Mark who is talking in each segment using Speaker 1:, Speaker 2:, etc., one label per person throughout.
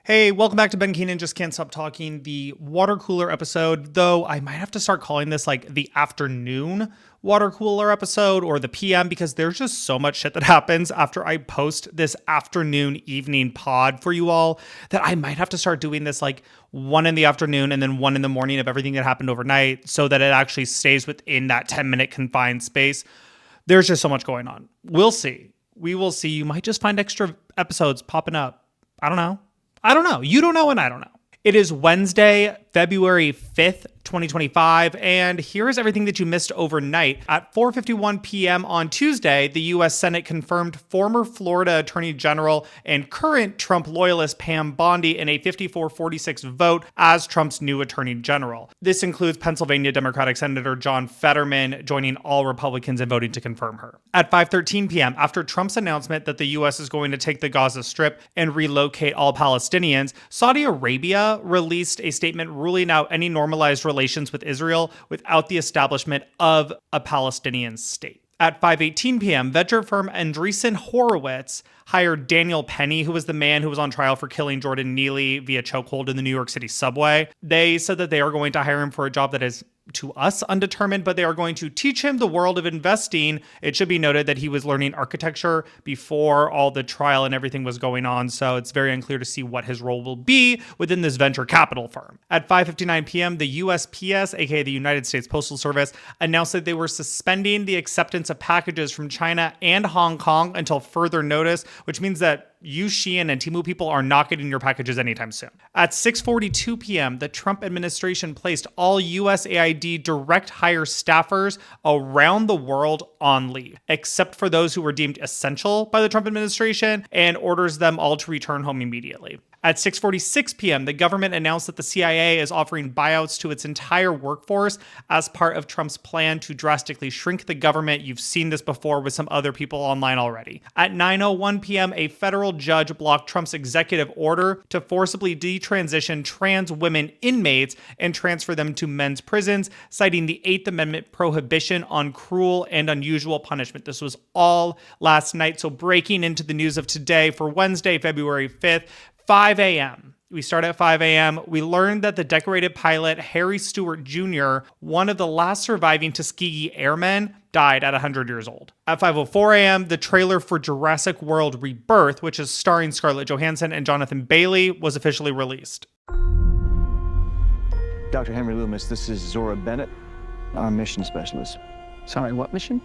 Speaker 1: Hey, welcome back to Ben Keenan Just Can't Stop Talking, the water cooler episode, though I might have to start calling this like the afternoon water cooler episode or the PM because there's just so much shit that happens after I post this afternoon evening pod for you all that I might have to start doing this like 1 in the afternoon and then 1 in the morning of everything that happened overnight so that it actually stays within that 10-minute confined space. There's just so much going on. We'll see. We will see. You might just find extra episodes popping up. I don't know. You don't know and I don't know. It is Wednesday, February 5th, 2025, and here's everything that you missed overnight. At 4:51 p.m. on Tuesday, the U.S. Senate confirmed former Florida Attorney General and current Trump loyalist Pam Bondi in a 54-46 vote as Trump's new Attorney General. This includes Pennsylvania Democratic Senator John Fetterman joining all Republicans in voting to confirm her. At 5:13 p.m., after Trump's announcement that the U.S. is going to take the Gaza Strip and relocate all Palestinians, Saudi Arabia released a statement ruling out any normalized relations with Israel without the establishment of a Palestinian state. At 5:18 p.m., venture firm Andreessen Horowitz hired Daniel Penny, who was the man who was on trial for killing Jordan Neely via chokehold in the New York City subway. They said that they are going to hire him for a job that is, to us, undetermined, but they are going to teach him the world of investing. It should be noted that he was learning architecture before all the trial and everything was going on, so it's very unclear to see what his role will be within this venture capital firm. At 5:59 p.m., the USPS, aka the United States Postal Service, announced that they were suspending the acceptance of packages from China and Hong Kong until further notice, which means that you, Shein, and Temu people are not getting your packages anytime soon. At 6:42 p.m., the Trump administration placed all USAID direct hire staffers around the world on leave, except for those who were deemed essential by the Trump administration, and orders them all to return home immediately. At 6:46 p.m., the government announced that the CIA is offering buyouts to its entire workforce as part of Trump's plan to drastically shrink the government. You've seen this before with some other people online already. At 9:01 p.m., a federal judge blocked Trump's executive order to forcibly detransition trans women inmates and transfer them to men's prisons, citing the 8th Amendment prohibition on cruel and unusual punishment. This was all last night. So breaking into the news of today for Wednesday, February 5th, 5 a.m. We start at 5 a.m. We learned that the decorated pilot Harry Stewart Jr., one of the last surviving Tuskegee Airmen, died at 100 years old. At 5:04 a.m., the trailer for Jurassic World Rebirth, which is starring Scarlett Johansson and Jonathan Bailey, was officially released.
Speaker 2: Dr. Henry Loomis, this is Zora Bennett, our mission specialist.
Speaker 3: Sorry, what mission?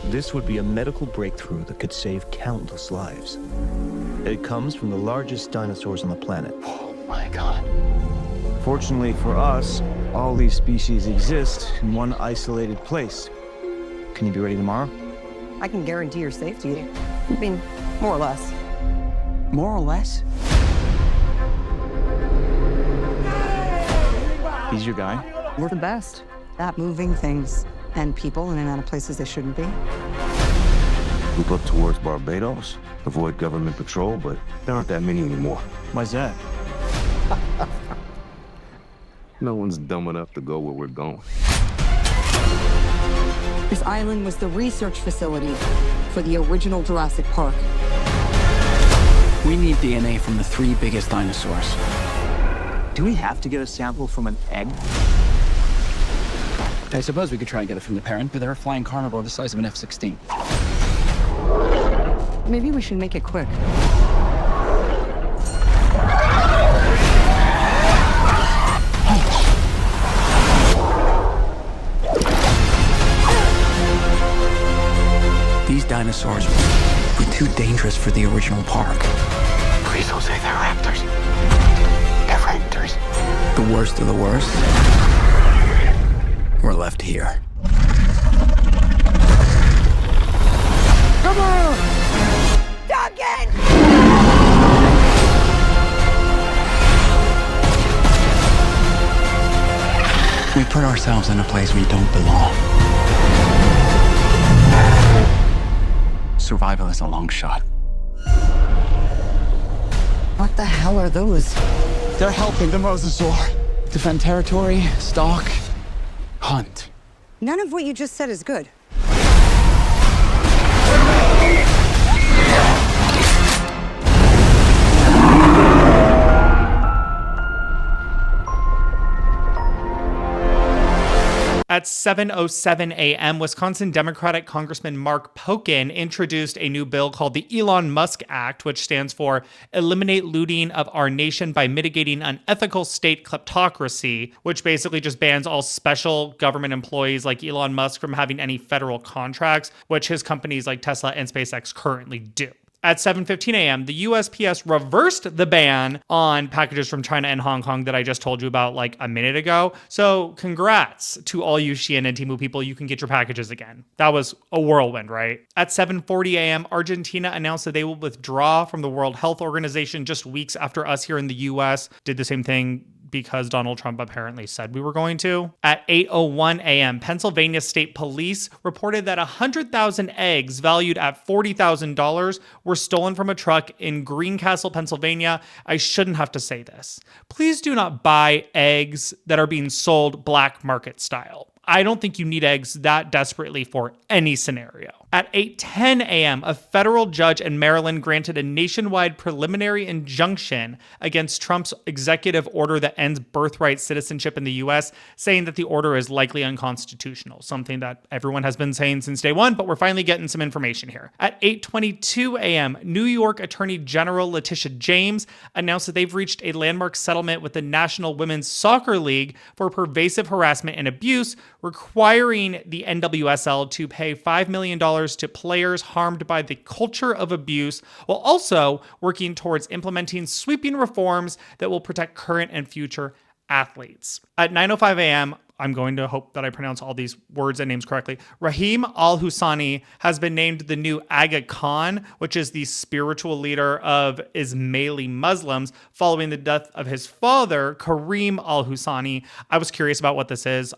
Speaker 4: This would be a medical breakthrough that could save countless lives. It comes from the largest dinosaurs on the planet.
Speaker 3: Oh my God.
Speaker 2: Fortunately for us, all these species exist in one isolated place. Can you be ready tomorrow?
Speaker 5: I can guarantee your safety. I mean, more or less.
Speaker 3: More or less?
Speaker 2: He's your guy?
Speaker 5: We're the best at moving things and people in and out of places they shouldn't be.
Speaker 6: Move up towards Barbados, avoid government patrol, but there aren't that many anymore.
Speaker 2: Why's that?
Speaker 6: No one's dumb enough to go where we're going.
Speaker 5: This island was the research facility for the original Jurassic Park.
Speaker 3: We need DNA from the 3 biggest dinosaurs.
Speaker 2: Do we have to get a sample from an egg?
Speaker 3: I suppose we could try and get it from the parent, but they're a flying carnivore the size of an F-16.
Speaker 5: Maybe we should make it quick.
Speaker 3: These dinosaurs were too dangerous for the original park.
Speaker 7: Please don't say they're raptors. They're raptors.
Speaker 3: The worst of the worst were left here.
Speaker 5: Come on! Duncan!
Speaker 3: We put ourselves in a place we don't belong. Survival is a long shot.
Speaker 5: What the hell are those?
Speaker 3: They're helping the mosasaur defend territory, stalk, hunt.
Speaker 5: None of what you just said is good.
Speaker 1: At 7:07 a.m., Wisconsin Democratic Congressman Mark Pokin introduced a new bill called the Elon Musk Act, which stands for Eliminate Looting of Our Nation by Mitigating Unethical State Kleptocracy, which basically just bans all special government employees like Elon Musk from having any federal contracts, which his companies like Tesla and SpaceX currently do. At 7:15 a.m., the USPS reversed the ban on packages from China and Hong Kong that I just told you about like a minute ago. So congrats to all you Shein and Temu people. You can get your packages again. That was a whirlwind, right? At 7:40 a.m., Argentina announced that they will withdraw from the World Health Organization just weeks after us here in the U.S. did the same thing because Donald Trump apparently said we were going to. At 8:01 a.m., Pennsylvania State Police reported that 100,000 eggs valued at $40,000 were stolen from a truck in Greencastle, Pennsylvania. I shouldn't have to say this. Please do not buy eggs that are being sold black market style. I don't think you need eggs that desperately for any scenario. At 8:10 a.m., a federal judge in Maryland granted a nationwide preliminary injunction against Trump's executive order that ends birthright citizenship in the U.S., saying that the order is likely unconstitutional, something that everyone has been saying since day one, but we're finally getting some information here. At 8:22 a.m., New York Attorney General Letitia James announced that they've reached a landmark settlement with the National Women's Soccer League for pervasive harassment and abuse, requiring the NWSL to pay $5 million to players harmed by the culture of abuse, while also working towards implementing sweeping reforms that will protect current and future athletes. At 9:05 a.m., I'm going to hope that I pronounce all these words and names correctly. Rahim al-Husani has been named the new Aga Khan, which is the spiritual leader of Ismaili Muslims, following the death of his father, Kareem al-Husani. I was curious about what this is.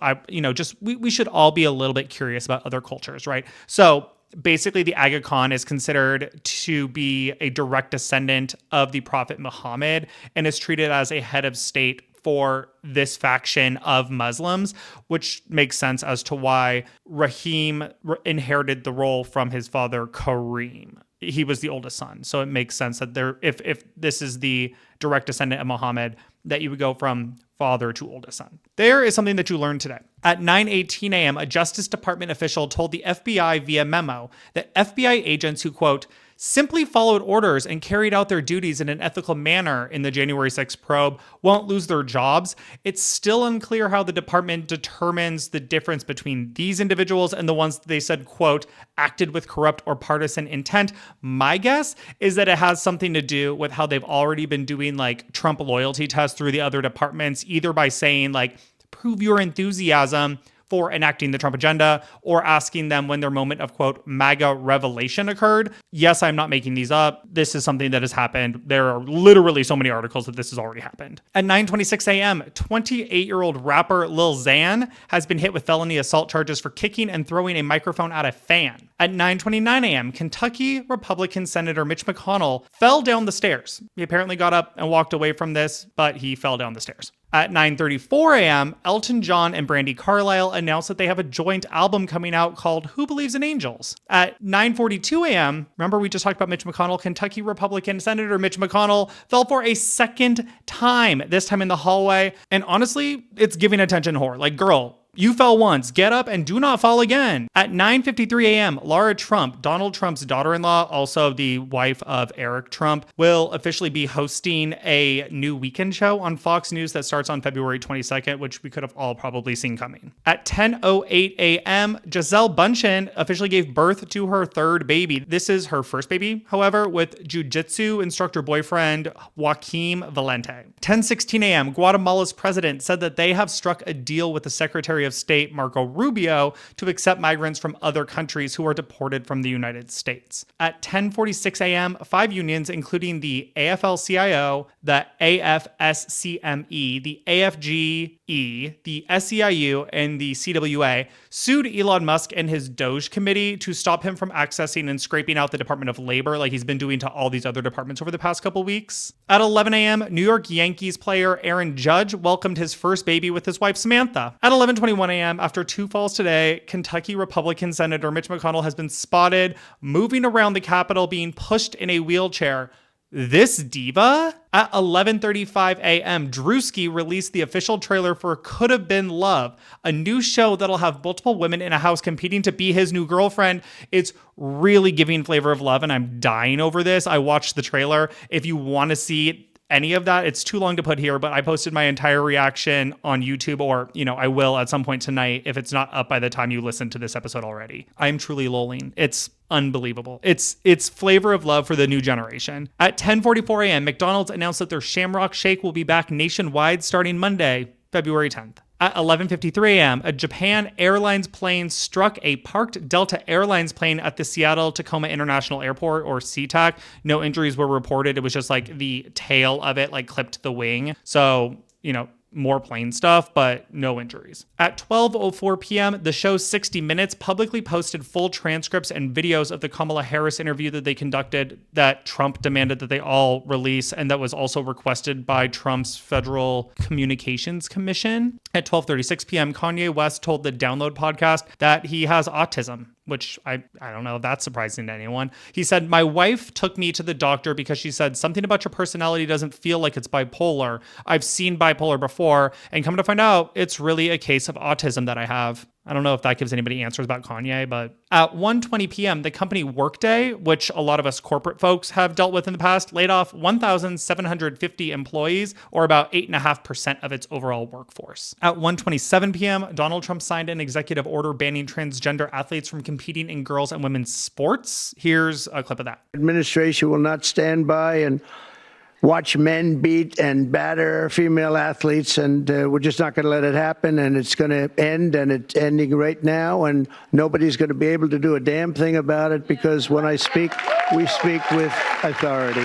Speaker 1: We should all be a little bit curious about other cultures, right? So basically, the Aga Khan is considered to be a direct descendant of the Prophet Muhammad and is treated as a head of state for this faction of Muslims, which makes sense as to why Rahim inherited the role from his father, Kareem. He was the oldest son. So it makes sense that if this is the direct descendant of Muhammad, that you would go from father to oldest son. There is something that you learned today. At 9:18 a.m., a Justice Department official told the FBI via memo that FBI agents who, quote, simply followed orders and carried out their duties in an ethical manner in the January 6th probe won't lose their jobs. It's still unclear how the department determines the difference between these individuals and the ones that they said, quote, acted with corrupt or partisan intent. My guess is that it has something to do with how they've already been doing like Trump loyalty tests through the other departments, either by saying like, prove your enthusiasm for enacting the Trump agenda, or asking them when their moment of, quote, MAGA revelation occurred. Yes, I'm not making these up. This is something that has happened. There are literally so many articles that this has already happened. At 9:26 a.m., 28-year-old rapper Lil Xan has been hit with felony assault charges for kicking and throwing a microphone at a fan. At 9:29 a.m., Kentucky Republican Senator Mitch McConnell fell down the stairs. He apparently got up and walked away from this, but he fell down the stairs. At 9:34 a.m., Elton John and Brandi Carlile announced that they have a joint album coming out called Who Believes in Angels? At 9:42 a.m., remember we just talked about Mitch McConnell, Kentucky Republican Senator Mitch McConnell fell for a second time, this time in the hallway. And honestly, it's giving attention whore. Like, girl, you fell once, get up and do not fall again. At 9:53 a.m., Lara Trump, Donald Trump's daughter-in-law, also the wife of Eric Trump, will officially be hosting a new weekend show on Fox News that starts on February 22nd, which we could have all probably seen coming. At 10:08 a.m., Gisele Bundchen officially gave birth to her third baby. This is her first baby, however, with jiu-jitsu instructor boyfriend Joaquim Valente. 10:16 a.m., Guatemala's president said that they have struck a deal with the Secretary of State Marco Rubio to accept migrants from other countries who are deported from the United States. At 10:46 a.m., 5 unions, including the AFL-CIO, the AFSCME, the AFGE, the SEIU, and the CWA, sued Elon Musk and his Doge committee to stop him from accessing and scraping out the Department of Labor like he's been doing to all these other departments over the past couple weeks. At 11 a.m., New York Yankees player Aaron Judge welcomed his first baby with his wife Samantha. At 11:21 a.m., after 2 falls today, Kentucky Republican Senator Mitch McConnell has been spotted moving around the Capitol being pushed in a wheelchair. This diva? At 11:35 a.m., Drewski released the official trailer for Could Have Been Love, a new show that'll have multiple women in a house competing to be his new girlfriend. It's really giving Flavor of Love, and I'm dying over this. I watched the trailer. If you want to see any of that, it's too long to put here, but I posted my entire reaction on YouTube, or, I will at some point tonight if it's not up by the time you listen to this episode already. I'm truly lolling. It's unbelievable. It's Flavor of Love for the new generation. At 10:44 a.m., McDonald's announced that their Shamrock Shake will be back nationwide starting Monday, February 10th. At 11:53 a.m., a Japan Airlines plane struck a parked Delta Airlines plane at the Seattle Tacoma International Airport, or SeaTac. No injuries were reported. It was just like the tail of it clipped the wing. So, more plane stuff, but no injuries. At 12:04 p.m., the show 60 Minutes publicly posted full transcripts and videos of the Kamala Harris interview that they conducted that Trump demanded that they all release, and that was also requested by Trump's Federal Communications Commission. At 12:36 p.m., Kanye West told the Download podcast that he has autism, which I don't know if that's surprising to anyone. He said, "My wife took me to the doctor because she said something about your personality doesn't feel like it's bipolar. I've seen bipolar before, and come to find out, it's really a case of autism that I have." I don't know if that gives anybody answers about Kanye, but at 1:20 p.m., the company Workday, which a lot of us corporate folks have dealt with in the past, laid off 1,750 employees, or about 8.5% of its overall workforce. At 1:27 p.m., Donald Trump signed an executive order banning transgender athletes from competing in girls' and women's sports. Here's a clip of that.
Speaker 8: Administration will not stand by and watch men beat and batter female athletes, and we're just not going to let it happen, and it's going to end, and it's ending right now, and nobody's going to be able to do a damn thing about it, because when I speak, we speak with authority.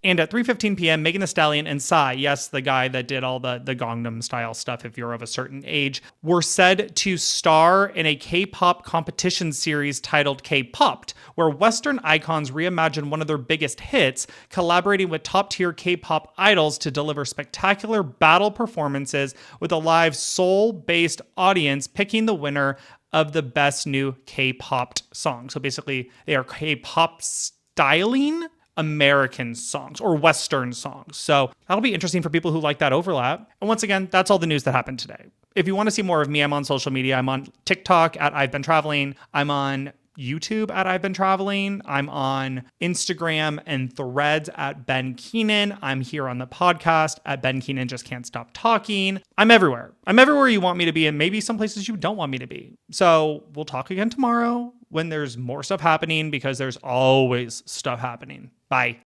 Speaker 1: And at 3:15 p.m., Megan Thee Stallion and Psy, yes, the guy that did all the Gangnam Style stuff if you're of a certain age, were said to star in a K-pop competition series titled K-Popped, where Western icons reimagine one of their biggest hits, collaborating with top-tier K-pop idols to deliver spectacular battle performances with a live Seoul-based audience picking the winner of the best new K-popped song. So basically, they are K-pop styling American songs or Western songs. So that'll be interesting for people who like that overlap. And once again, that's all the news that happened today. If you want to see more of me, I'm on social media. I'm on TikTok at I've Been Traveling. I'm on YouTube at I've Been Traveling. I'm on Instagram and Threads at Ben Keenan. I'm here on the podcast at Ben Keenan Just Can't Stop Talking. I'm everywhere. I'm everywhere you want me to be, and maybe some places you don't want me to be. So we'll talk again tomorrow when there's more stuff happening, because there's always stuff happening. Bye.